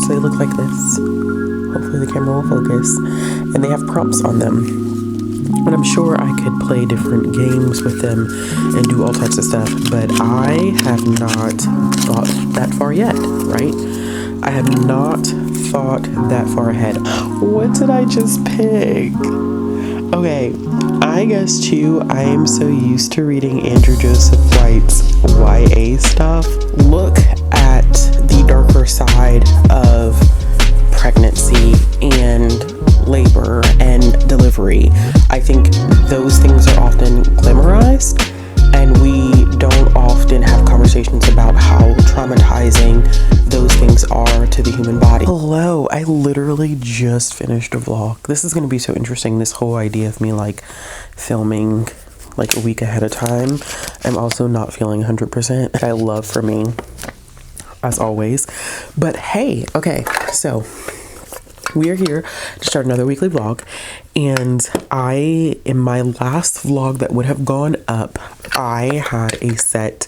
So they look like this. Hopefully the camera will focus. And they have prompts on them. And I'm sure I could play different games with them and do all types of stuff, but I have not thought that far yet, right? I have not thought that far ahead. What did I just pick? Okay, I guess too, I am so used to reading Andrew Joseph White's YA stuff. Look at the darker side of pregnancy and labor and delivery. I think those things are often glamorized, and we don't often have conversations about how traumatizing those things are to the human body. Hello, I literally just finished a vlog. This is going to be so interesting, this whole idea of me like filming like a week ahead of time. I'm also not feeling 100%, which I love for me, as always. But hey, okay, so we are here to start another weekly vlog, and in my last vlog that would have gone up, I had a set,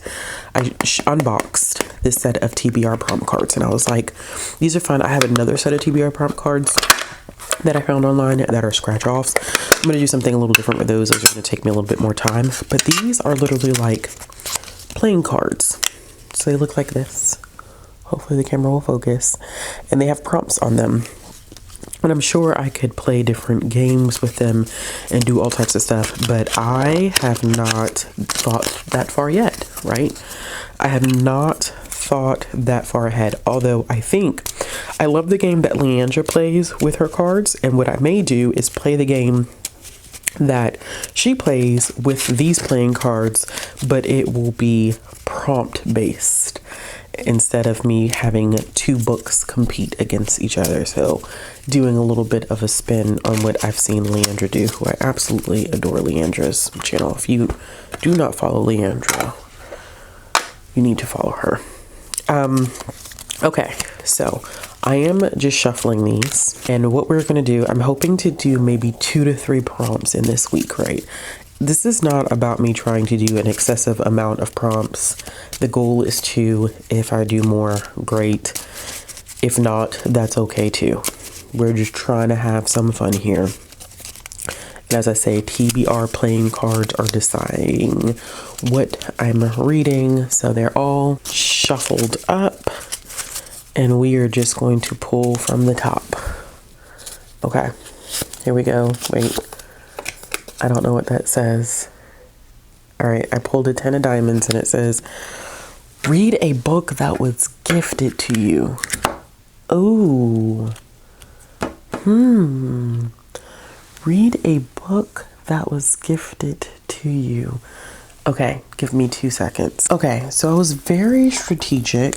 I unboxed this set of TBR prompt cards, and I was like, these are fun. I have another set of TBR prompt cards that I found online that are scratch offs. I'm going to do something a little different with those. Those are going to take me a little bit more time, but these are literally like playing cards. So they look like this. Hopefully the camera will focus, and they have prompts on them. And I'm sure I could play different games with them and do all types of stuff, but I have not thought that far yet, right? I have not thought that far ahead, although I love the game that Leandra plays with her cards, and what I may do is play the game that she plays with these playing cards, but it will be prompt based instead of me having two books compete against each other. So doing a little bit of a spin on what I've seen Leandra do, who I absolutely adore Leandra's channel. If you do not follow Leandra, you need to follow her. Okay, so I am just shuffling these, and what we're going to do, I'm hoping to do maybe 2 to 3 prompts in this week, right? This is not about me trying to do an excessive amount of prompts. The goal is to, if I do more, great. If not, that's okay too. We're just trying to have some fun here. And as I say, TBR playing cards are deciding what I'm reading. So they're all shuffled up, and we are just going to pull from the top. Okay, here we go. Wait. I don't know what that says. All right, I pulled a 10 of diamonds, and it says, read a book that was gifted to you. Oh. Read a book that was gifted to you. Okay, give me 2 seconds. Okay, so I was very strategic,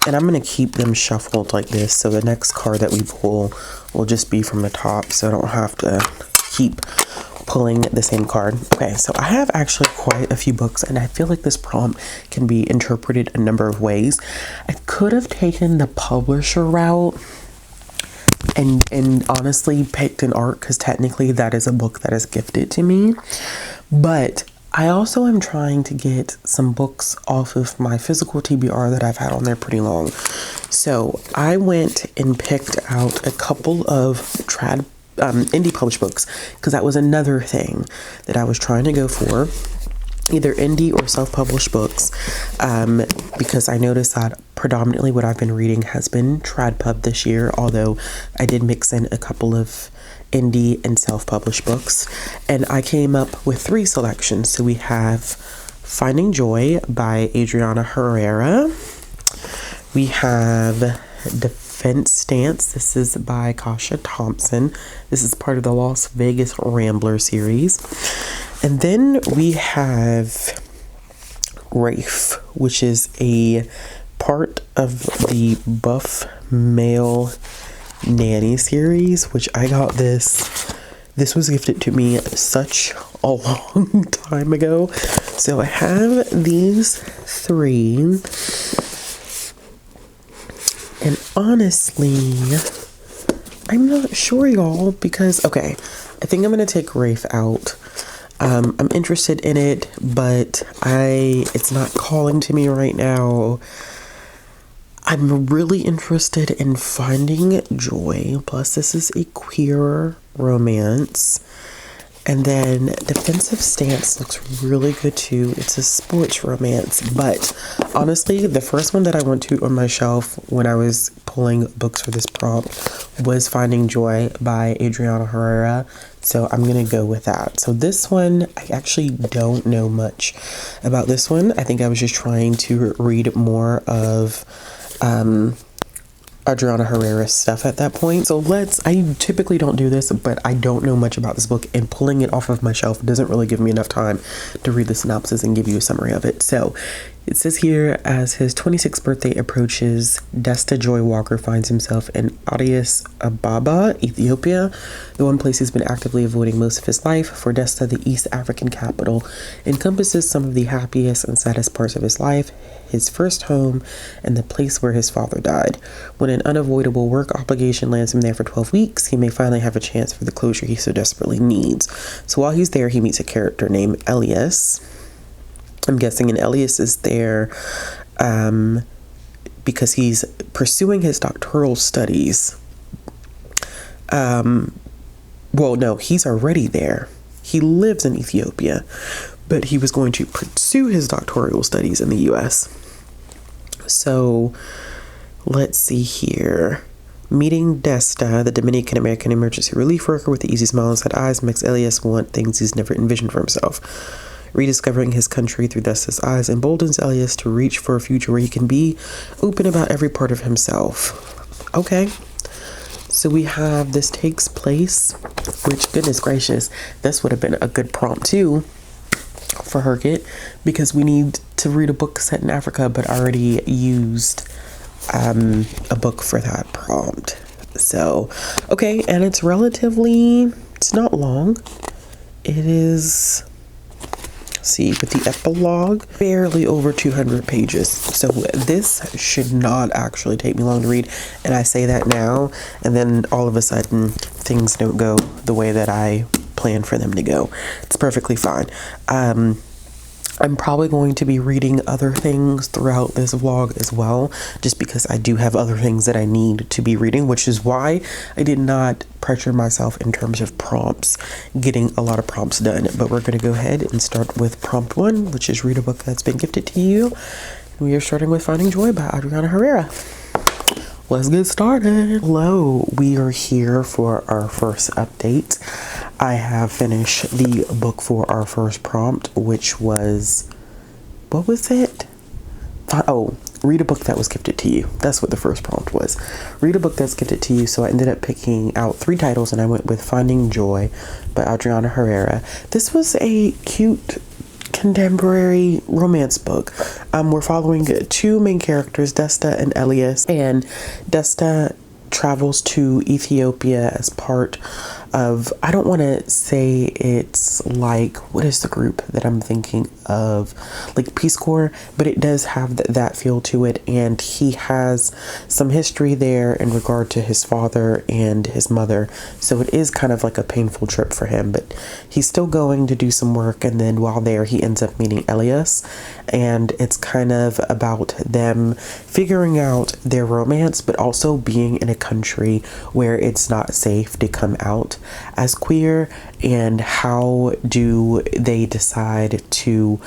and I'm going to keep them shuffled like this, so the next card that we pull will just be from the top, so I don't have to keep pulling the same card. Okay, so I have actually quite a few books, and I feel like this prompt can be interpreted a number of ways. I could have taken the publisher route and honestly picked an art, because technically that is a book that is gifted to me, but I also am trying to get some books off of my physical TBR that I've had on there pretty long. So I went and picked out a couple of indie published books, because that was another thing that I was trying to go for, either indie or self-published books, because I noticed that predominantly what I've been reading has been TradPub this year, although I did mix in a couple of indie and self-published books, and I came up with 3 selections. So we have Finding Joy by Adriana Herrera, we have Defense Stance, this is by Kasha Thompson, this is part of the Las Vegas Rambler series, and then we have Rafe, which is a part of the Buff Male Nanny series, which I got this was gifted to me such a long time ago. So I have these 3, and honestly I'm not sure, y'all, because okay, I think I'm gonna take Rafe out. I'm interested in it, but it's not calling to me right now. I'm really interested in finding joy. Plus, this is a queer romance. And then Defensive Stance looks really good too. It's a sports romance. But honestly, the first one that I went to on my shelf when I was pulling books for this prompt was Finding Joy by Adriana Herrera. So I'm going to go with that. So this one, I actually don't know much about this one. I think I was just trying to read more of Adriana Herrera's stuff at that point. So I typically don't do this, but I don't know much about this book, and pulling it off of my shelf doesn't really give me enough time to read the synopsis and give you a summary of it. So it says here, as his 26th birthday approaches, Desta Joy Walker finds himself in Addis Ababa, Ethiopia, the one place he's been actively avoiding most of his life. For Desta, the East African capital encompasses some of the happiest and saddest parts of his life, his first home, and the place where his father died. When an unavoidable work obligation lands him there for 12 weeks, he may finally have a chance for the closure he so desperately needs. So while he's there, he meets a character named Elias. I'm guessing an Elias is there because he's pursuing his doctoral studies. Well, no, he's already there. He lives in Ethiopia, but he was going to pursue his doctoral studies in the U.S. So let's see here. Meeting Desta, the Dominican American emergency relief worker with the easy smile and sad eyes, makes Elias want things he's never envisioned for himself. Rediscovering his country through Desta's eyes emboldens Elias to reach for a future where he can be open about every part of himself. Okay. So we have this takes place, which, goodness gracious, this would have been a good prompt too for Herkit, because we need to read a book set in Africa, but already used a book for that prompt. So, okay, and it's not long. It is... see, with the epilogue, barely over 200 pages. So this should not actually take me long to read, and I say that now, and then all of a sudden things don't go the way that I planned for them to go. It's perfectly fine. I'm probably going to be reading other things throughout this vlog as well, just because I do have other things that I need to be reading, which is why I did not pressure myself in terms of prompts, getting a lot of prompts done. But we're going to go ahead and start with prompt 1, which is read a book that's been gifted to you. We are starting with Finding Joy by Adriana Herrera. Let's get started. Hello, we are here for our first update. I have finished the book for our first prompt, which was, what was it? Oh, read a book that was gifted to you. That's what the first prompt was. Read a book that's gifted to you. So I ended up picking out 3 titles, and I went with Finding Joy by Adriana Herrera. This was a cute contemporary romance book. We're following 2 main characters, Desta and Elias, and Desta travels to Ethiopia as part of, I don't want to say it's like, what is the group that I'm thinking of? Like Peace Corps, but it does have that feel to it, and he has some history there in regard to his father and his mother, so it is kind of like a painful trip for him, but he's still going to do some work, and then while there he ends up meeting Elias, and it's kind of about them figuring out their romance, but also being in a country where it's not safe to come out as queer, and how do they decide to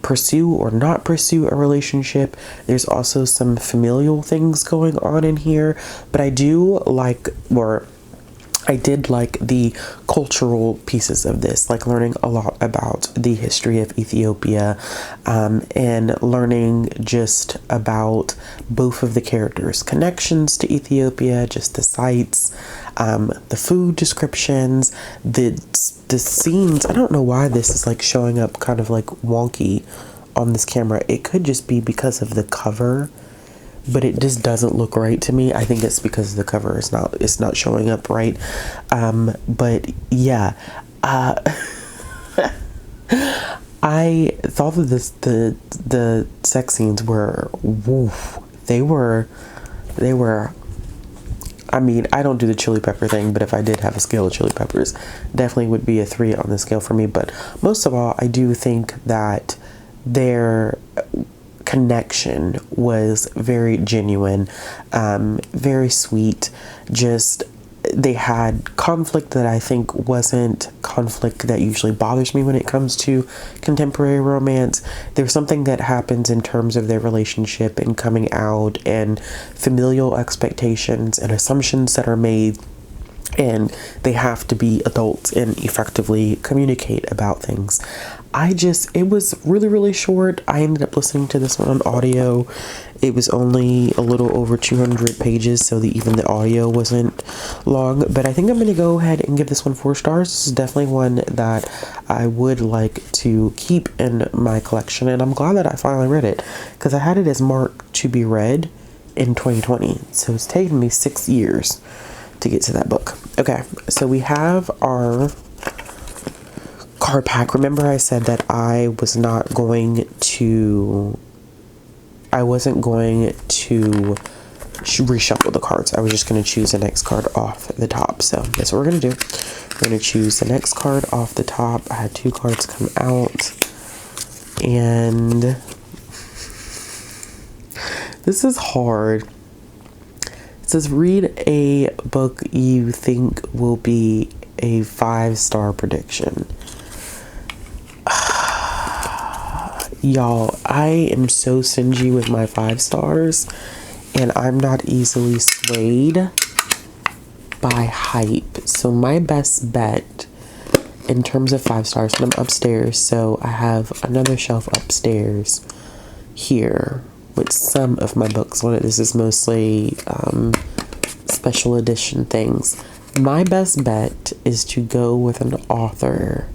pursue or not pursue a relationship. There's also some familial things going on in here, but I did like the cultural pieces of this, like learning a lot about the history of Ethiopia, and learning just about both of the characters' connections to Ethiopia, just the sites, the food descriptions, the scenes. I don't know why this is like showing up kind of like wonky on this camera. It could just be because of the cover, but it just doesn't look right to me. I think it's because the cover is not showing up right. But yeah, I thought that the sex scenes were, woof, they were, I mean, I don't do the chili pepper thing, but if I did have a scale of chili peppers, definitely would be a 3 on the scale for me. But most of all, I do think that their connection was very genuine, very sweet. Just, they had conflict that I think wasn't conflict that usually bothers me when it comes to contemporary romance. There's something that happens in terms of their relationship and coming out and familial expectations and assumptions that are made, and they have to be adults and effectively communicate about things. It was really, really short. I ended up listening to this one on audio. It was only a little over 200 pages, so even the audio wasn't long. But I think I'm going to go ahead and give this one 4 stars. This is definitely one that I would like to keep in my collection, and I'm glad that I finally read it, because I had it as marked to be read in 2020. So it's taken me 6 years to get to that book. Okay, so we have our card pack. Remember I said that I wasn't going to reshuffle the cards. I was just going to choose the next card off the top. So that's what we're going to do. We're going to choose the next card off the top. I had 2 cards come out, and this is hard. It says, read a book you think will be a 5-star prediction. Y'all, I am so stingy with my 5 stars, and I'm not easily swayed by hype. So my best bet in terms of 5 stars, and I'm upstairs, so I have another shelf upstairs here with some of my books on it. This is mostly special edition things. My best bet is to go with an author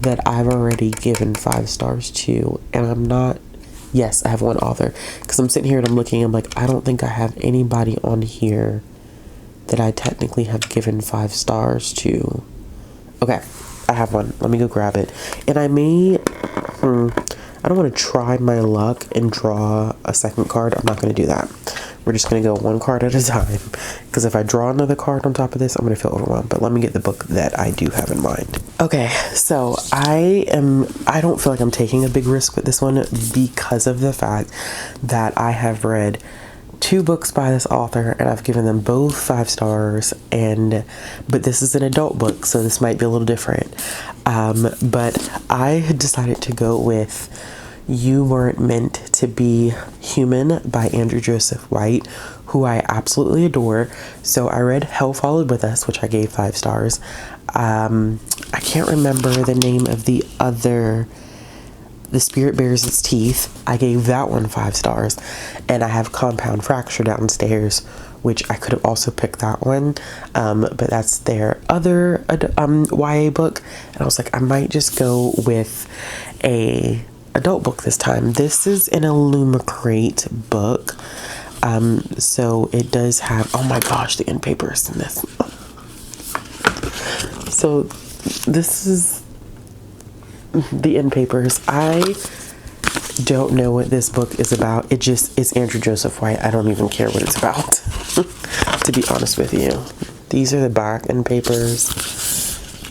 that I've already given 5 stars to, and yes, I have one author, because I'm sitting here and I'm looking, I'm like, I don't think I have anybody on here that I technically have given 5 stars to. Okay, I have one. Let me go grab it. And I don't want to try my luck and draw a second card. I'm not going to do that. We're just going to go one card at a time, because if I draw another card on top of this, I'm going to feel overwhelmed. But let me get the book that I do have in mind. Okay, so I don't feel like I'm taking a big risk with this one, because of the fact that I have read 2 books by this author, and I've given them both 5 stars, but this is an adult book, so this might be a little different. But I had decided to go with You Weren't Meant to Be Human by Andrew Joseph White, who I absolutely adore. So I read Hell Followed With Us, which I gave 5 stars. I can't remember the name of the other. The Spirit Bears Its Teeth. I gave that one 5 stars. And I have Compound Fracture downstairs, which I could have also picked that one. But that's their other YA book. And I was like, I might just go with a adult book this time. This is an Illumicrate book. So it does have, oh my gosh, the end papers in this. So this is the end papers. I don't know what this book is about. It just is Andrew Joseph White. I don't even care what it's about, to be honest with you. These are the back end papers,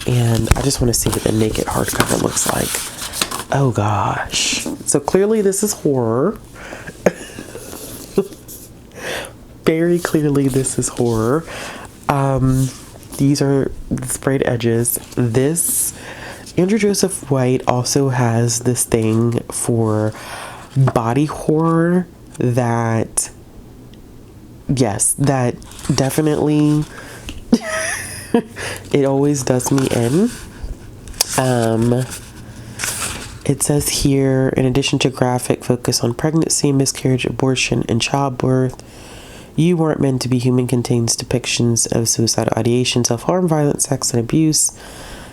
and I just want to see what the naked hardcover looks like. Oh gosh. So clearly this is horror. Very clearly this is horror. These are the sprayed edges. This Andrew Joseph White also has this thing for body horror that, yes, that definitely it always does me in. It says here, in addition to graphic focus on pregnancy, miscarriage, abortion, and childbirth, You Weren't Meant to Be Human contains depictions of suicidal ideation, self-harm, violence, sex, and abuse,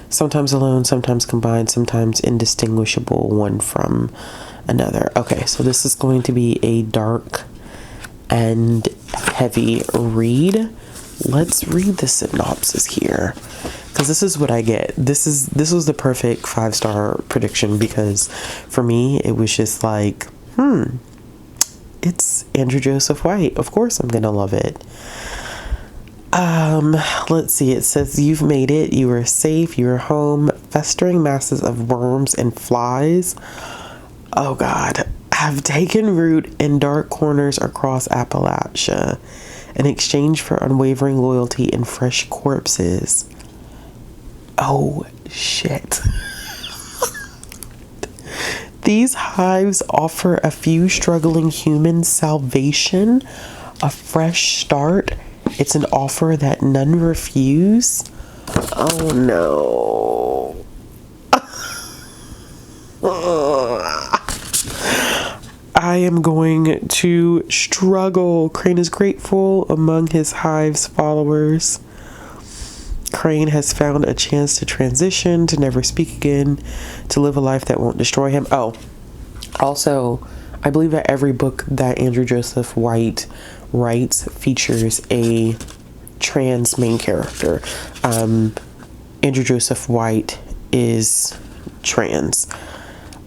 sometimes alone, sometimes combined, sometimes indistinguishable one from another. Okay, so this is going to be a dark and heavy read. Let's read the synopsis here, because this is what I get. This was the perfect 5-star prediction, because for me it was just like, it's Andrew Joseph White. Of course I'm gonna love it. Let's see. It says, you've made it. You are safe. You are home. Festering masses of worms and flies. Oh God. have taken root in dark corners across Appalachia in exchange for unwavering loyalty and fresh corpses. Oh, shit. These hives offer a few struggling humans salvation, a fresh start. It's an offer that none refuse. Oh no. I am going to struggle. Crane is grateful among his hive's followers. Crane has found a chance to transition, to never speak again, to live a life that won't destroy him. Oh, also, I believe that every book that Andrew Joseph White writes features a trans main character. Andrew Joseph White is trans.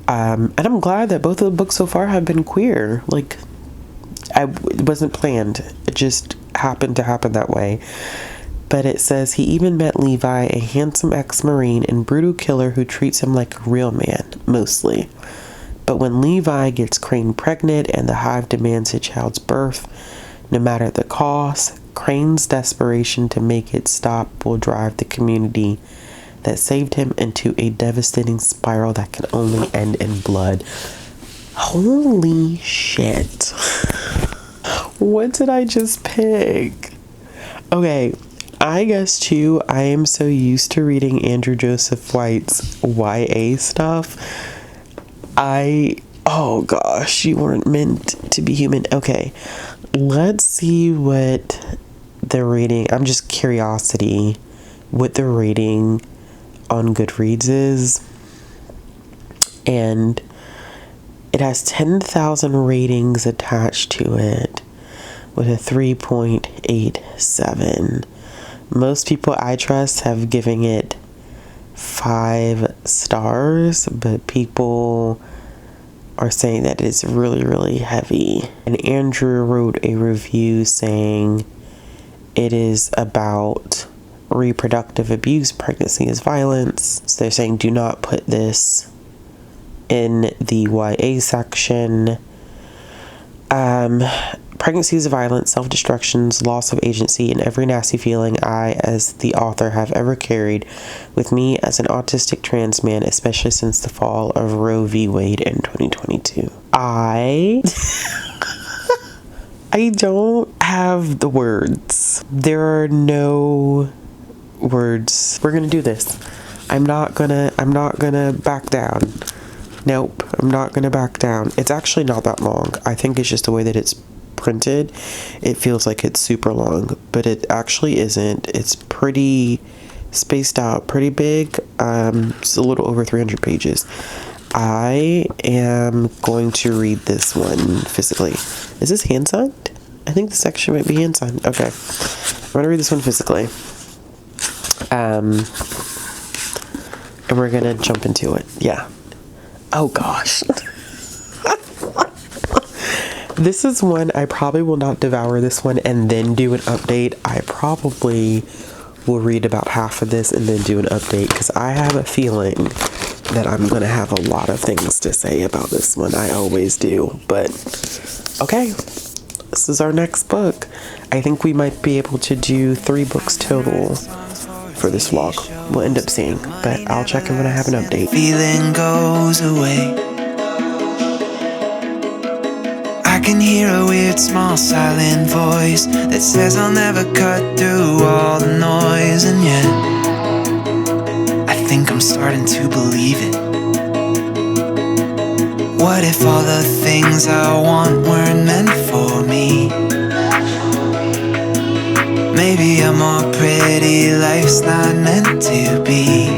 And I'm glad that both of the books so far have been queer. Like, it wasn't planned. It just happened to happen that way. But it says he even met Levi, a handsome ex-Marine and brutal killer who treats him like a real man, mostly. But when Levi gets Crane pregnant and the hive demands a child's birth, no matter the cost, Crane's desperation to make it stop will drive the community that saved him into a devastating spiral that can only end in blood. Holy shit. What did I just pick? Okay. I guess too, I am so used to reading Andrew Joseph White's YA stuff. Oh gosh, you weren't meant to be human. Okay, let's see what the rating, I'm just curiosity, what the rating on Goodreads is. And it has 10,000 ratings attached to it with a 3.87. Most people I trust have given it 5 stars, but people are saying that it's really, really heavy. And Andrew wrote a review saying it is about reproductive abuse, pregnancy is violence. So they're saying do not put this in the YA section. Pregnancy is violence, self-destructions, loss of agency, and every nasty feeling I, as the author, have ever carried with me as an autistic trans man, especially since the fall of Roe v. Wade in 2022. I don't have the words. There are no words. We're gonna do this. I'm not gonna back down. Nope, I'm not gonna back down. It's actually not that long. I think it's just the way that it's printed. It feels like it's super long, but it actually isn't. It's pretty spaced out, pretty big. It's a little over 300 pages. I am going to read this one physically. Is this hand signed? I think the section might be hand signed. Okay, I'm gonna read this one physically. And we're gonna jump into it. Yeah. Oh gosh. This is one, I probably will not devour this one and then do an update. I probably will read about half of this and then do an update because I have a feeling that I'm going to have a lot of things to say about this one. I always do. But, okay. This is our next book. I think we might be able to do 3 books total for this vlog. We'll end up seeing. But I'll check in when I have an update. Feeling goes away. I can hear a weird small silent voice that says I'll never cut through all the noise. And yet I think I'm starting to believe it. What if all the things I want weren't meant for me? Maybe a more pretty life's not meant to be.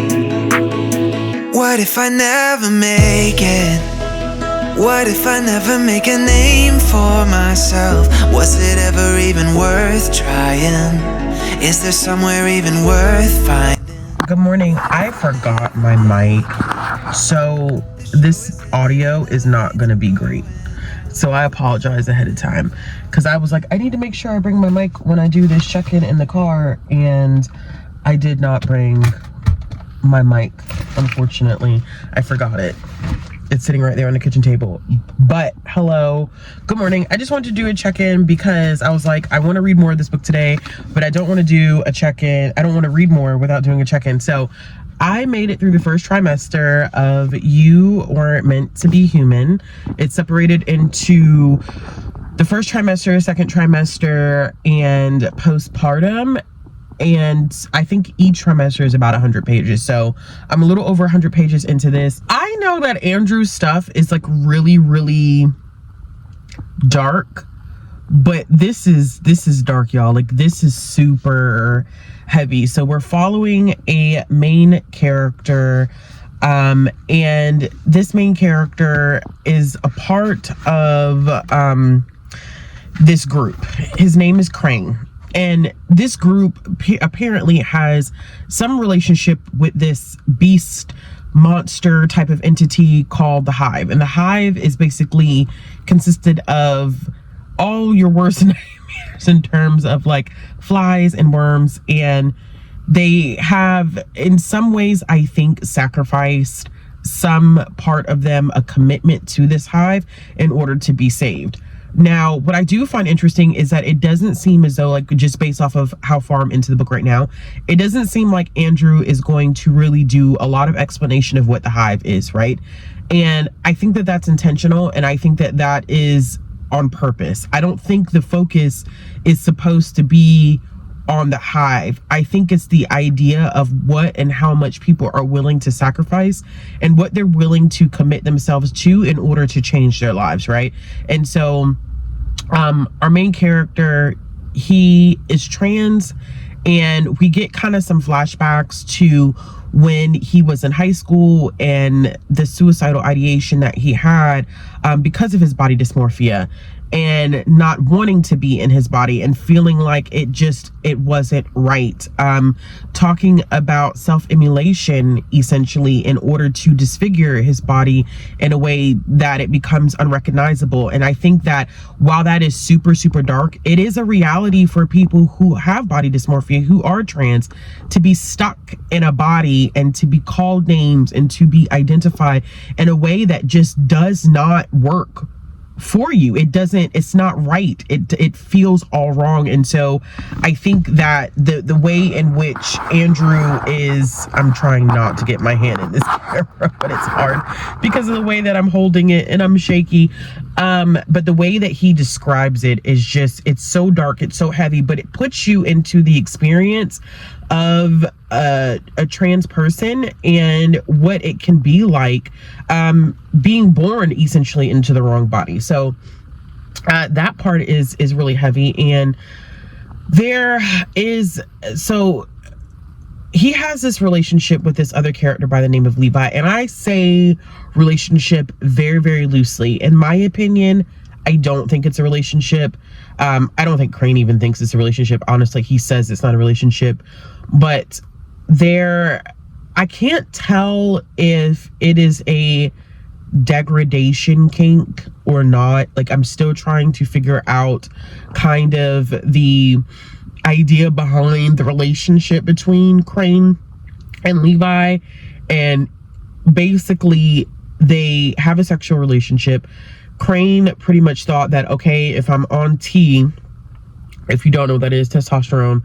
What if I never make it? What if I never make a name for myself? Was it ever even worth trying? Is there somewhere even worth finding? Good morning. I forgot my mic, so this audio is not gonna be great. So I apologize ahead of time because I was like, I need to make sure I bring my mic when I do this check-in in the car, and I did not bring my mic, unfortunately. I forgot it. It's sitting right there on the kitchen table. But hello, good morning. I just wanted to do a check-in because I was like, I want to read more of this book today, but I don't want to do a check-in. I don't want to read more without doing a check-in. So I made it through the first trimester of You Weren't Meant to Be Human. It's separated into the first trimester, second trimester, and postpartum. And I think each trimester is about 100 pages. So I'm a little over 100 pages into this. I know that Andrew's stuff is like really, really dark, but this is dark, y'all. Like, this is super heavy. So we're following a main character, and this main character is a part of this group. His name is Crane. And this group apparently has some relationship with this beast monster type of entity called the Hive. And the Hive is basically consisted of all your worst nightmares in terms of like flies and worms. And they have, in some ways, I think, sacrificed some part of them a commitment to this Hive in order to be saved. Now, what I do find interesting is that it doesn't seem as though, like, just based off of how far I'm into the book right now, it doesn't seem like Andrew is going to really do a lot of explanation of what the Hive is, right? And I think that that's intentional, and I think that that is on purpose. I don't think the focus is supposed to be on the Hive. I think it's the idea of what and how much people are willing to sacrifice and what they're willing to commit themselves to in order to change their lives, right? And so our main character, he is trans, and we get kind of some flashbacks to when he was in high school and the suicidal ideation that he had because of his body dysmorphia and not wanting to be in his body and feeling like it wasn't right. Talking about self-immolation, essentially, in order to disfigure his body in a way that it becomes unrecognizable. And I think that while that is super, super dark, it is a reality for people who have body dysmorphia, who are trans, to be stuck in a body and to be called names and to be identified in a way that just does not work for you. It's not right. It feels all wrong. And so I think that the way in which Andrew is, I'm trying not to get my hand in this camera, but it's hard because of the way that I'm holding it and I'm shaky. But the way that he describes it is just, it's so dark, it's so heavy, but it puts you into the experience of a trans person and what it can be like being born essentially into the wrong body. So that part is really heavy. And he has this relationship with this other character by the name of Levi, and I say relationship very, very loosely. In my opinion, I don't think it's a relationship. I don't think Crane even thinks it's a relationship. Honestly, he says it's not a relationship, but I can't tell if it is a degradation kink or not. Like, I'm still trying to figure out kind of the idea behind the relationship between Crane and Levi. And basically they have a sexual relationship. Crane pretty much thought that, okay, if I'm on T, if you don't know what that is, testosterone,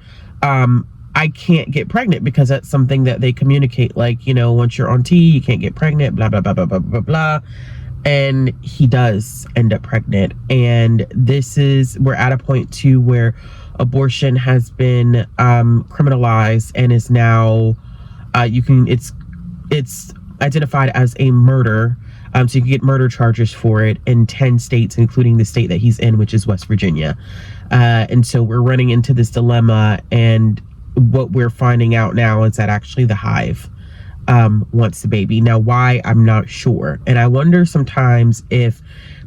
I can't get pregnant because that's something that they communicate. Like, you know, once you're on T, you can't get pregnant, blah, blah, blah, blah, blah, blah, blah. And he does end up pregnant. And we're at a point too where abortion has been criminalized and is now, it's identified as a murder. So you can get murder charges for it in 10 states, including the state that he's in, which is West Virginia. And so we're running into this dilemma, and what we're finding out now is that actually the Hive wants the baby. Now, why? I'm not sure. And I wonder sometimes if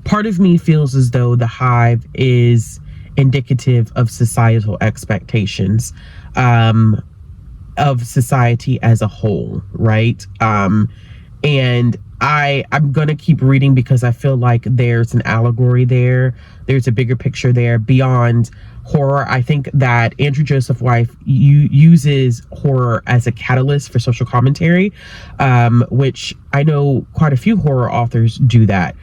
part of me feels as though the Hive is indicative of societal expectations of society as a whole, right? And I'm gonna keep reading because I feel like there's an allegory there. There's a bigger picture there beyond horror. I think that Andrew Joseph White uses horror as a catalyst for social commentary, which I know quite a few horror authors do that,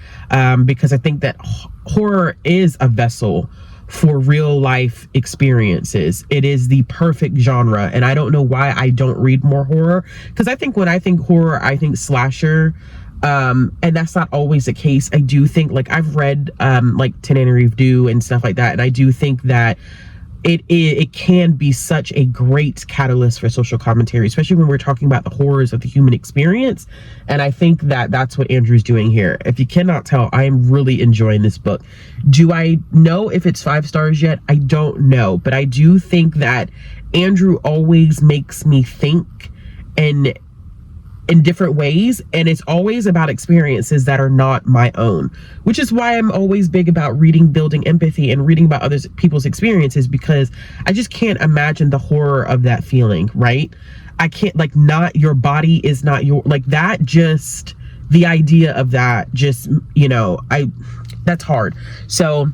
because I think that horror is a vessel for real life experiences. It is the perfect genre, and I don't know why I don't read more horror, because I think when I think horror, I think slasher, and that's not always the case. I do think, like, I've read like Tenerife Do and stuff like that, and I do think that it can be such a great catalyst for social commentary, especially when we're talking about the horrors of the human experience. And I think that that's what Andrew's doing here. If you cannot tell, I am really enjoying this book. Do I know if it's 5 stars yet? I don't know, but I do think that Andrew always makes me think in different ways, and it's always about experiences that are not my own, which is why I'm always big about reading, building empathy, and reading about other people's experiences, because I just can't imagine the horror of that feeling, right? I can't, like, not your body is not your, like, that, just the idea of that, just, you know, that's hard. So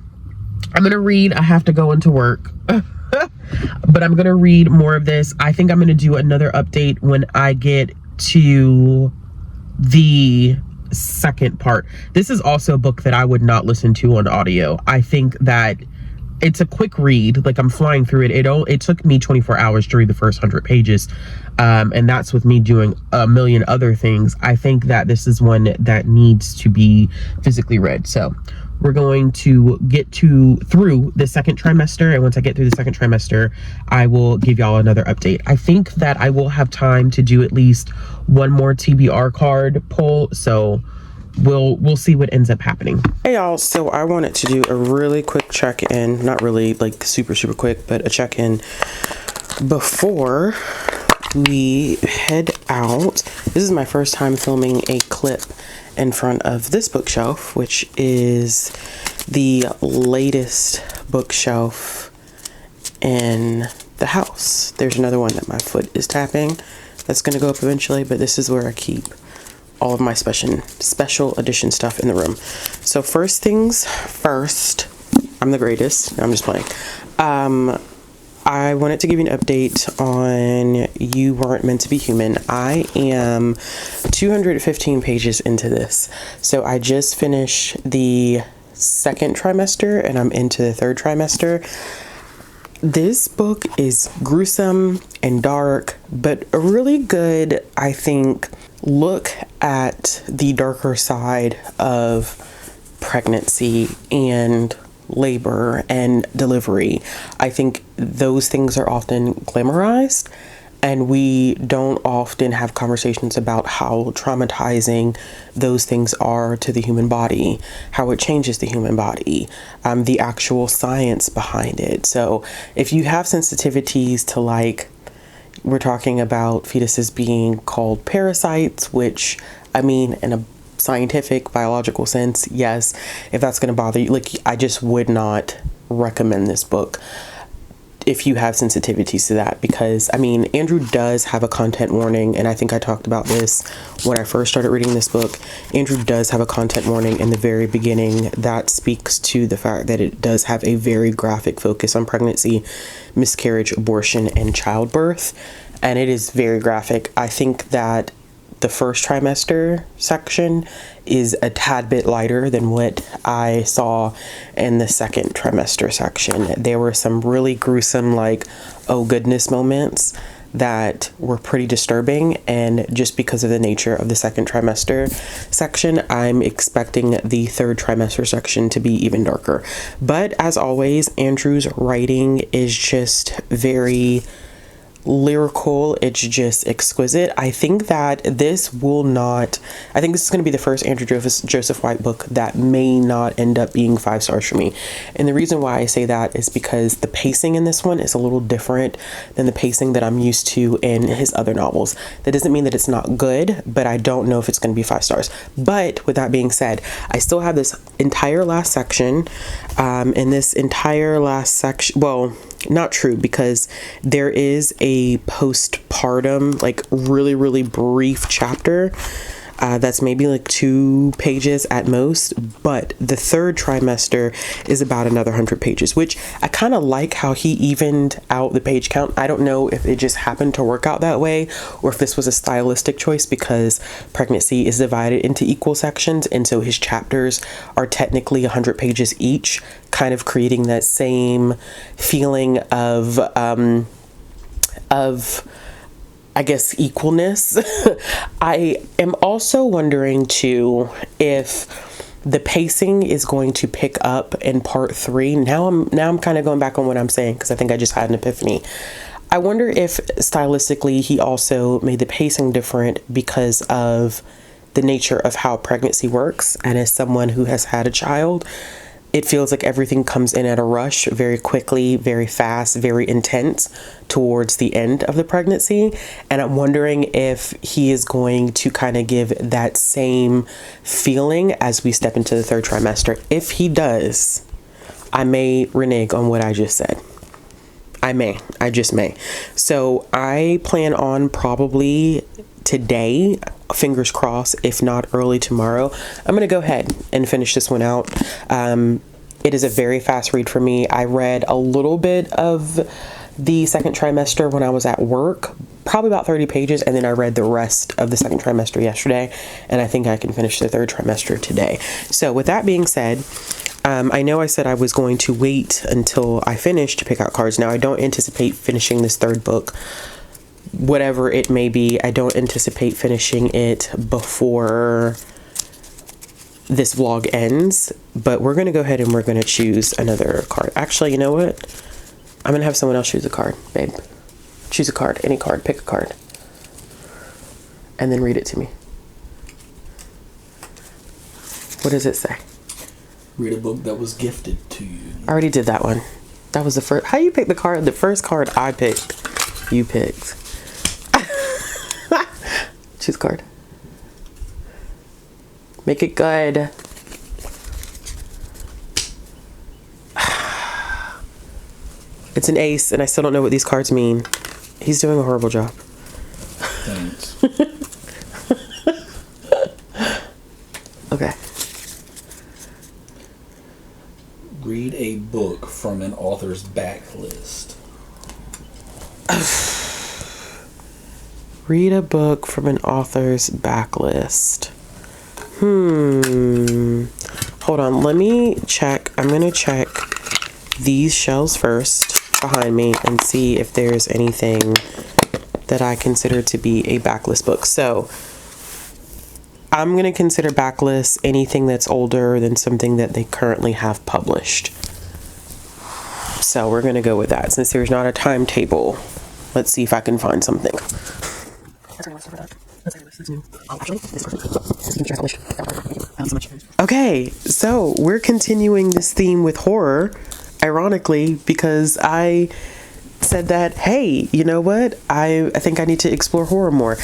I'm gonna read. I have to go into work. But I'm gonna read more of this. I think I'm gonna do another update when I get to the second part. This is also a book that I would not listen to on audio. I think that it's a quick read. Like, I'm flying through it. It took me 24 hours to read the first 100 pages. And that's with me doing a million other things. I think that this is one that needs to be physically read. So we're going to get through the second trimester, and once I get through the second trimester, I will give y'all another update. I think that I will have time to do at least one more TBR card pull, so we'll see what ends up happening. Hey y'all, so I wanted to do a really quick check-in, not really like super quick, but a check-in before we head out. This is my first time filming a clip in front of this bookshelf, which is the latest bookshelf in the house. There's another one that my foot is tapping that's going to go up eventually, but this is where I keep all of my special edition stuff in the room. So first things first, I'm the greatest. I'm just playing. I wanted to give you an update on You Weren't Meant to Be Human. I am 215 pages into this. So I just finished the second trimester and I'm into the third trimester. This book is gruesome and dark, but a really good, I think, look at the darker side of pregnancy and labor and delivery. I think those things are often glamorized, and we don't often have conversations about how traumatizing those things are to the human body, how it changes the human body, the actual science behind it. So if you have sensitivities to, like, we're talking about fetuses being called parasites, which, I mean, in a scientific biological sense, yes, if that's going to bother you, like, I just would not recommend this book if you have sensitivities to that, because, I mean, Andrew does have a content warning, and I think I talked about this when I first started reading this book. Andrew does have a content warning in the very beginning that speaks to the fact that it does have a very graphic focus on pregnancy, miscarriage, abortion, and childbirth, and it is very graphic. I think that the first trimester section is a tad bit lighter than what I saw in the second trimester section. There were some really gruesome, like, oh goodness moments that were pretty disturbing, and just because of the nature of the second trimester section, I'm expecting the third trimester section to be even darker. But as always, Andrew's writing is just very lyrical. It's just exquisite. I think that this is going to be the first Andrew Joseph White book that may not end up being 5 stars for me. And the reason why I say that is because the pacing in this one is a little different than the pacing that I'm used to in his other novels. That doesn't mean that it's not good, but I don't know if it's going to be 5 stars. But with that being said, I still have this entire last section. Well, not true, because there is a postpartum, like, really brief chapter That's maybe like 2 pages at most, but the third trimester is about another 100 pages, which I kind of like how he evened out the page count. I don't know if it just happened to work out that way or if this was a stylistic choice, because pregnancy is divided into equal sections, and so his chapters are technically 100 pages each, kind of creating that same feeling of I guess equalness. I am also wondering too if the pacing is going to pick up in part 3. Now I'm kind of going back on what I'm saying, because I think I just had an epiphany. I wonder if stylistically he also made the pacing different because of the nature of how pregnancy works, and as someone who has had a child, it feels like everything comes in at a rush, very quickly, very fast, very intense towards the end of the pregnancy. And I'm wondering if he is going to kind of give that same feeling as we step into the third trimester. If he does, I may renege on what I just said. I just may. So I plan on probably today, fingers crossed, if not early tomorrow, I'm going to go ahead and finish this one out. It is a very fast read for me. I read a little bit of the second trimester when I was at work, probably about 30 pages, and then I read the rest of the second trimester yesterday, and I think I can finish the third trimester today. So with that being said, I know I said I was going to wait until I finish to pick out cards. Now, I don't anticipate finishing this third book, whatever it may be. I don't anticipate finishing it before this vlog ends, but we're going to go ahead and we're going to choose another card. Actually, you know what? I'm going to have someone else choose a card, babe. Choose a card, any card, pick a card, and then read it to me. What does it say? Read a book that was gifted to you. I already did that one. That was the first. How you pick the card? The first card I picked, you picked. Choose a card. Make it good. It's an ace, and I still don't know what these cards mean. He's doing a horrible job. Thanks. Okay. Read a book from an author's backlist. Read a book from an author's backlist. Hold on, let me check. I'm gonna check these shelves first behind me and see if there's anything that I consider to be a backlist book. So I'm gonna consider backlist anything that's older than something that they currently have published. So we're gonna go with that. Since there's not a timetable, let's see if I can find something. Okay, so we're continuing this theme with horror, ironically, because I said that, hey, you know what? I think I need to explore horror more.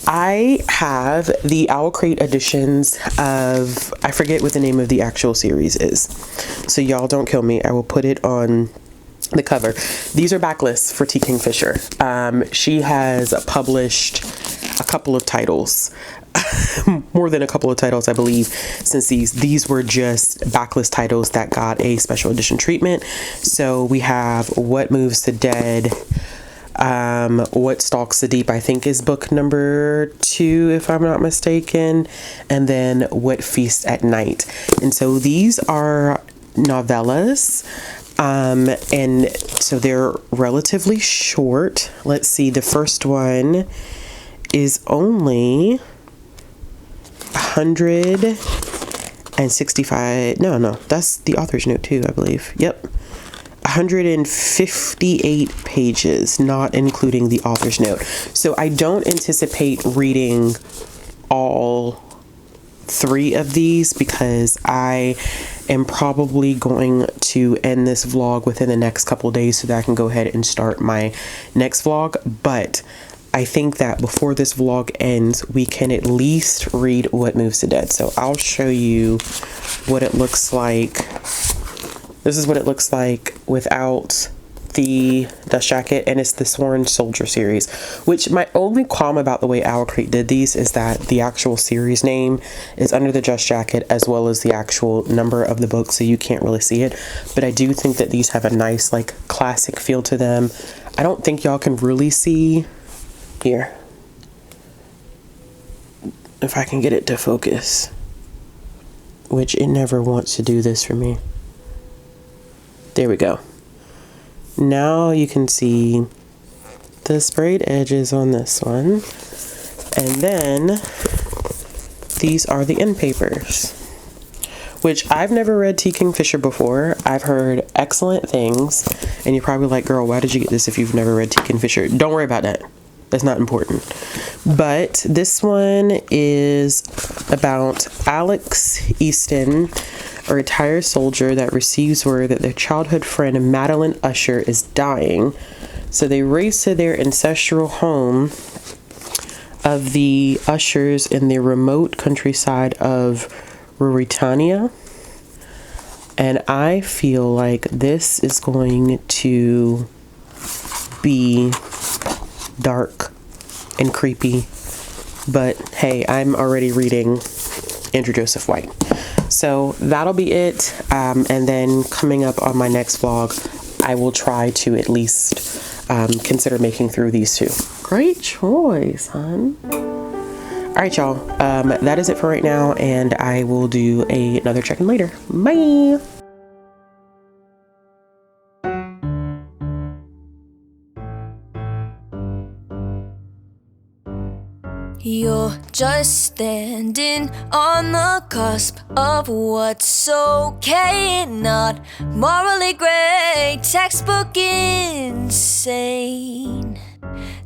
I have the Owl Crate editions of, I forget what the name of the actual series is. So y'all don't kill me. I will put it on the cover. These are backlists for T. Kingfisher. She has published a couple of titles, more than a couple of titles, I believe, since these were just backlist titles that got a special edition treatment. So we have What Moves the Dead, What Stalks the Deep, I think is book number 2, if I'm not mistaken, and then What Feasts at Night. And so these are novellas. And so they're relatively short. Let's see, the first one is only 165. No, that's the author's note too, I believe. Yep. 158 pages, not including the author's note. So I don't anticipate reading all 3 of these because I am probably going to end this vlog within the next couple of days so that I can go ahead and start my next vlog. But I think that before this vlog ends, we can at least read What Moves the Dead. So I'll show you what it looks like. This is what it looks like without the dust jacket, and it's the Sworn Soldier series, which my only qualm about the way Owl Creek did these is that the actual series name is under the dust jacket as well as the actual number of the book, so you can't really see it. But I do think that these have a nice like classic feel to them. I don't think y'all can really see here, if I can get it to focus, which it never wants to do this for me. There we go. Now you can see the sprayed edges on this one. And then these are the end papers, which I've never read T. Kingfisher before. I've heard excellent things. And you're probably like, girl, why did you get this if you've never read T. Kingfisher? Don't worry about that. That's not important. But this one is about Alex Easton, a retired soldier that receives word that their childhood friend Madeline Usher is dying. So they race to their ancestral home of the Ushers in the remote countryside of Ruritania. And I feel like this is going to be dark and creepy. But hey, I'm already reading Andrew Joseph White. So that'll be it. And then coming up on my next vlog, I will try to at least consider making through these two. Great choice, hon. All right, y'all. That is it for right now, and I will do another check-in later. Bye. You're just standing on the cusp of what's okay and not morally gray, textbook insane.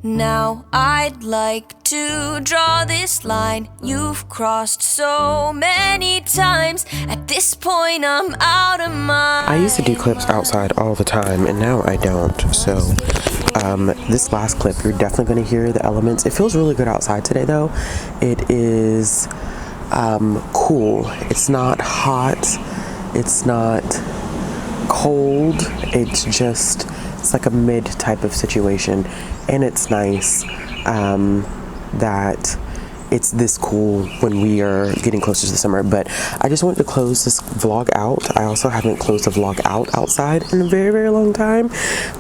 Now I'd like to draw this line you've crossed so many times. At this point I'm out of mind. I used to do clips outside all the time, and now I don't. So this last clip, you're definitely going to hear the elements. It feels really good outside today, though. It is cool. It's not hot. It's not cold. It's like a mid type of situation, and it's nice that it's this cool when we are getting closer to the summer. But I just wanted to close this vlog out. I also haven't closed a vlog outside in a very, very long time,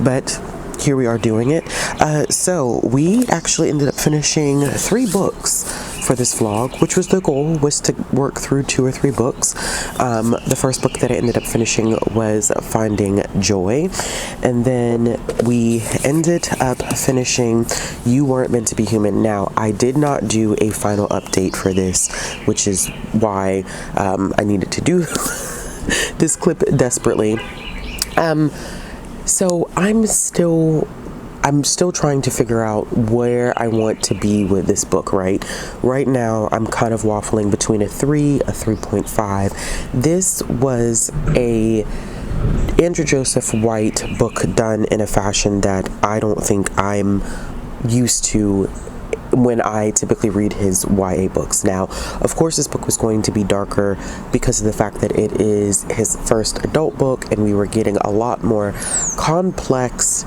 but here we are doing it. So we actually ended up finishing 3 books for this vlog, which was the goal, was to work through 2 or 3 books. The first book that I ended up finishing was Finding Joy, and then we ended up finishing You Weren't Meant to Be Human. Now, I did not do a final update for this, which is why I needed to do this clip desperately. So I'm still trying to figure out where I want to be with this book, right? Right now, I'm kind of waffling between a 3, a 3.5. This was a Andrew Joseph White book done in a fashion that I don't think I'm used to when I typically read his YA books. Now, of course, this book was going to be darker because of the fact that it is his first adult book, and we were getting a lot more complex,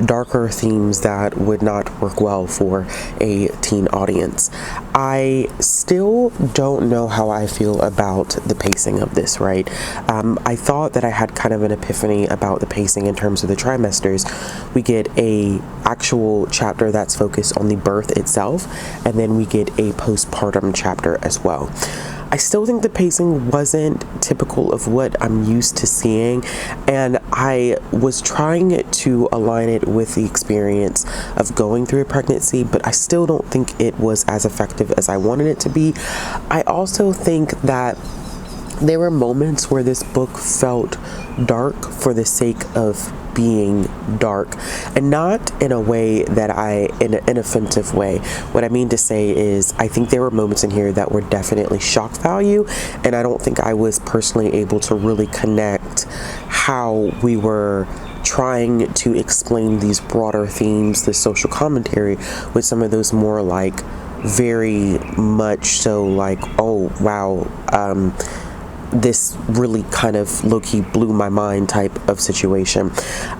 darker themes that would not work well for a teen audience. I still don't know how I feel about the pacing of this, right? I thought that I had kind of an epiphany about the pacing in terms of the trimesters. We get a actual chapter that's focused on the birth itself, and then we get a postpartum chapter as well. I still think the pacing wasn't typical of what I'm used to seeing, and I was trying to align it with the experience of going through a pregnancy, but I still don't think it was as effective as I wanted it to be. I also think that there were moments where this book felt dark for the sake of being dark, and not in a way that in an offensive way. What I mean to say is, I think there were moments in here that were definitely shock value, and I don't think I was personally able to really connect how we were trying to explain these broader themes, the social commentary, with some of those more like very much so like, oh wow, this really kind of low-key blew my mind type of situation.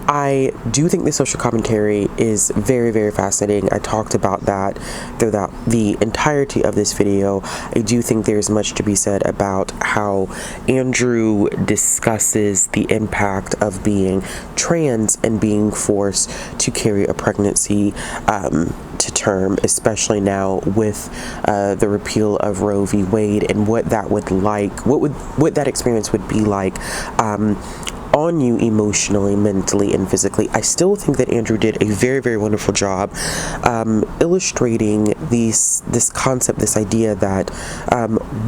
I do think the social commentary is very, very fascinating. I talked about that throughout the entirety of this video. I do think there's much to be said about how Andrew discusses the impact of being trans and being forced to carry a pregnancy to term, especially now with the repeal of Roe v. Wade, and what that would what that experience would be like on you emotionally, mentally, and physically. I still think that Andrew did a very, very wonderful job illustrating this concept, this idea that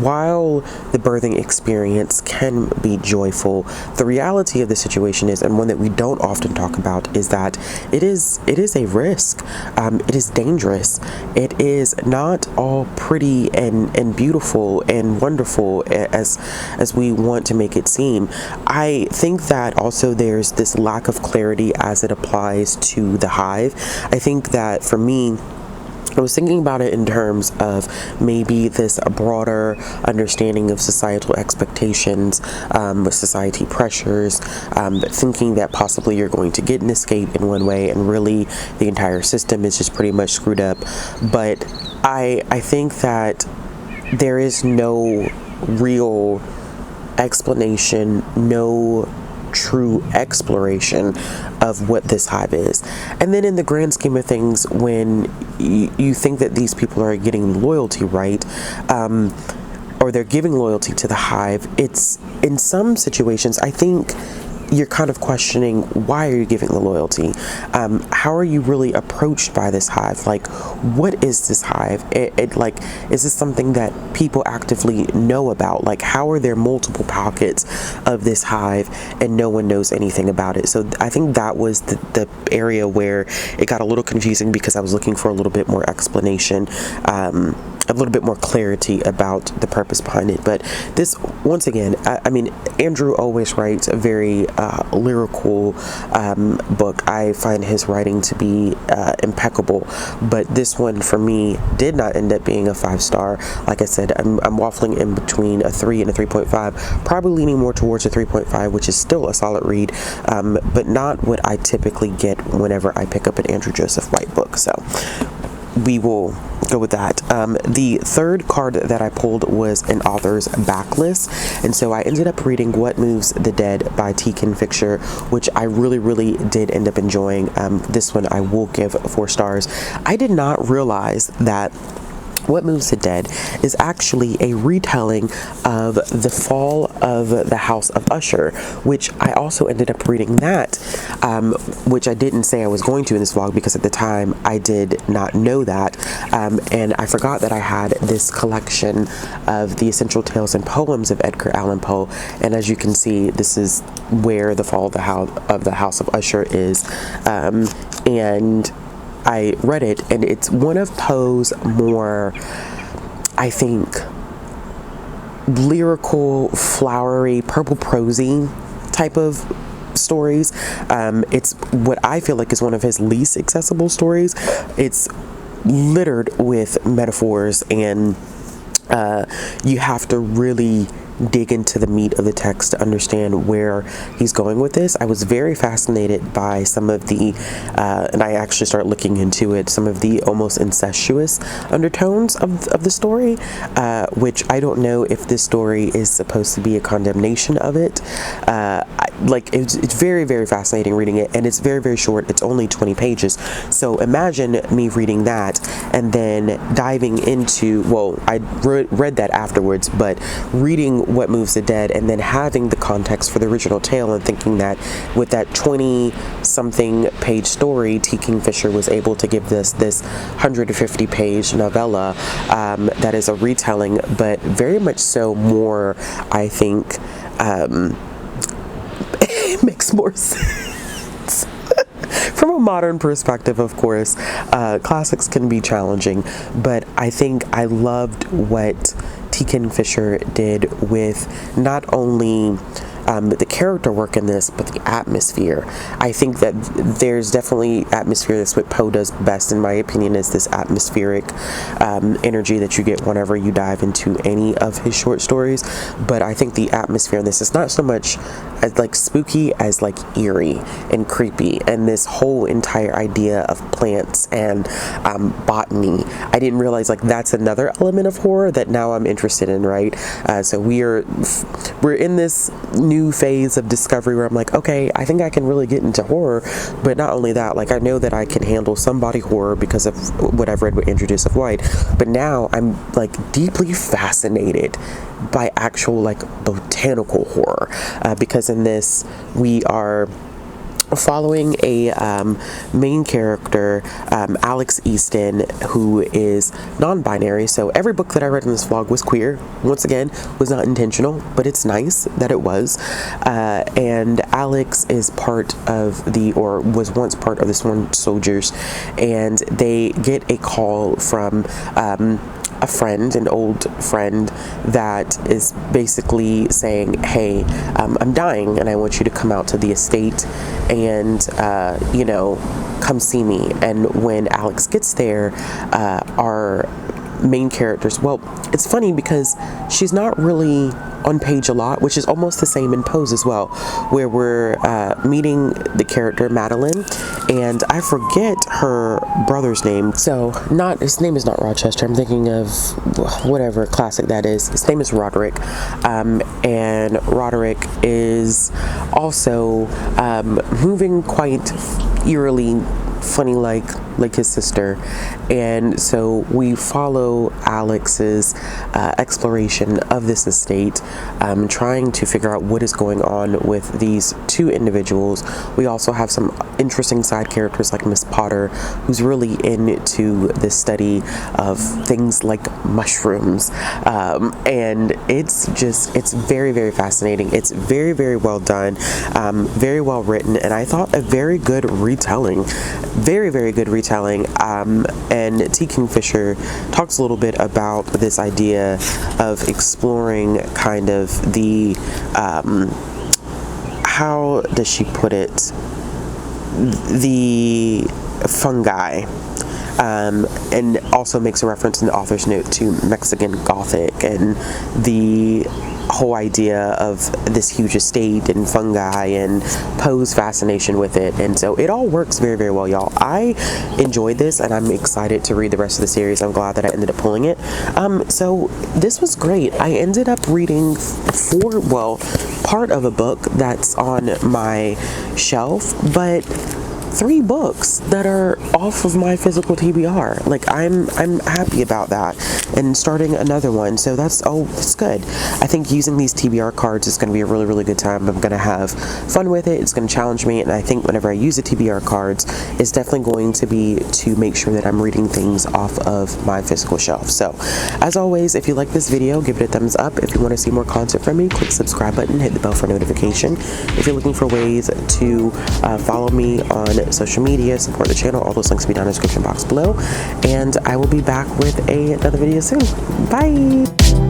while the birthing experience can be joyful, the reality of the situation is, and one that we don't often talk about, is that it is a risk. It is dangerous. It is not all pretty and beautiful and wonderful as we want to make it seem. I think that also there's this lack of clarity as it applies to the hive. I think that for me, I was thinking about it in terms of maybe this broader understanding of societal expectations, society pressures, thinking that possibly you're going to get an escape in one way and really the entire system is just pretty much screwed up. But I think that there is no real explanation, no true exploration of what this hive is. And then in the grand scheme of things, when you think that these people are getting loyalty, right, or they're giving loyalty to the hive, it's in some situations, I think you're kind of questioning, why are you giving the loyalty? How are you really approached by this hive? Like, what is this hive? Is this something that people actively know about? Like, how are there multiple pockets of this hive and no one knows anything about it? So I think that was the area where it got a little confusing, because I was looking for a little bit more explanation, a little bit more clarity about the purpose behind it. But this, once again, I mean, Andrew always writes a very lyrical book. I find his writing to be impeccable, but this one for me did not end up being a 5-star. Like I said, I'm waffling in between a 3 and a 3.5, probably leaning more towards a 3.5, which is still a solid read, but not what I typically get whenever I pick up an Andrew Joseph White book. So we will go with that. The third card that I pulled was an author's backlist, and so I ended up reading What Moves the Dead by T. Ken Fisher, which I really, really did end up enjoying. This one I will give 4 stars. I did not realize that What Moves the Dead is actually a retelling of The Fall of the House of Usher, which I also ended up reading that, which I didn't say I was going to in this vlog, because at the time I did not know that, and I forgot that I had this collection of the essential tales and poems of Edgar Allan Poe, and as you can see, this is where The Fall of the House of Usher is, and I read it, and it's one of Poe's more, I think, lyrical, flowery, purple prosy type of stories. It's what I feel like is one of his least accessible stories. It's littered with metaphors, and you have to really dig into the meat of the text to understand where he's going with this. I was very fascinated by some of the, and I actually started looking into it, some of the almost incestuous undertones of the story, which I don't know if this story is supposed to be a condemnation of it. It's very, very fascinating reading it, and it's very, very short. It's only 20 pages. So imagine me reading that and then diving into, well, I read that afterwards, but reading What Moves the Dead and then having the context for the original tale and thinking that with that 20-something page story, T. Ken Fisher was able to give this 150-page novella that is a retelling, but very much so more, I think, it makes more sense. From a modern perspective, of course, classics can be challenging, but I think I loved what T. Ken Fisher did with not only the character work in this, but the atmosphere. I think that there's definitely atmosphere. That's what Poe does best, in my opinion, is this atmospheric energy that you get whenever you dive into any of his short stories. But I think the atmosphere in this is not so much as like spooky as like eerie and creepy, and this whole entire idea of plants and botany. I didn't realize like that's another element of horror that now I'm interested in, right? So we're in this new phase of discovery where I'm like, okay, I think I can really get into horror. But not only that, like I know that I can handle some body horror because of what I've read with Andrew Joseph White, but now I'm like deeply fascinated by actual like botanical horror, because in this we are following a main character, Alex Easton, who is non-binary. So every book that I read in this vlog was queer. Once again, was not intentional, but it's nice that it was. And Alex is part of was once part of the Sworn Soldiers, and they get a call from a friend, an old friend, that is basically saying, hey, I'm dying and I want you to come out to the estate and, come see me. And when Alex gets there, our main characters, well, it's funny because she's not really on page a lot, which is almost the same in Pose as well, where we're meeting the character Madeline, and I forget her brother's name. So his name is not Rochester. I'm thinking of whatever classic that is. His name is Roderick, and Roderick is also moving quite eerily funny like his sister. And so we follow Alex's exploration of this estate, trying to figure out what is going on with these two individuals. We also have some interesting side characters like Miss Potter, who's really into the study of things like mushrooms, and it's very, very fascinating. It's very, very well done, very well written, and I thought a very good retelling. Very, very good retelling. And T. Kingfisher talks a little bit about this idea of exploring kind of the, how does she put it, the fungi. And also makes a reference in the author's note to Mexican Gothic and the whole idea of this huge estate and fungi and Poe's fascination with it. And so it all works very, very well, y'all. I enjoyed this and I'm excited to read the rest of the series. I'm glad that I ended up pulling it. So this was great. I ended up reading part of a book that's on my shelf, but 3 books that are off of my physical TBR. Like I'm happy about that, and starting another one. So it's good. I think using these TBR cards is going to be a really, really good time. I'm going to have fun with it. It's going to challenge me, and I think whenever I use the TBR cards, it's definitely going to be to make sure that I'm reading things off of my physical shelf. So as always, if you like this video, give it a thumbs up. If you want to see more content from me, click the subscribe button, hit the bell for notification. If you're looking for ways to follow me on social media, support the channel, all those links will be down in the description box below, and I will be back with another video soon. Bye!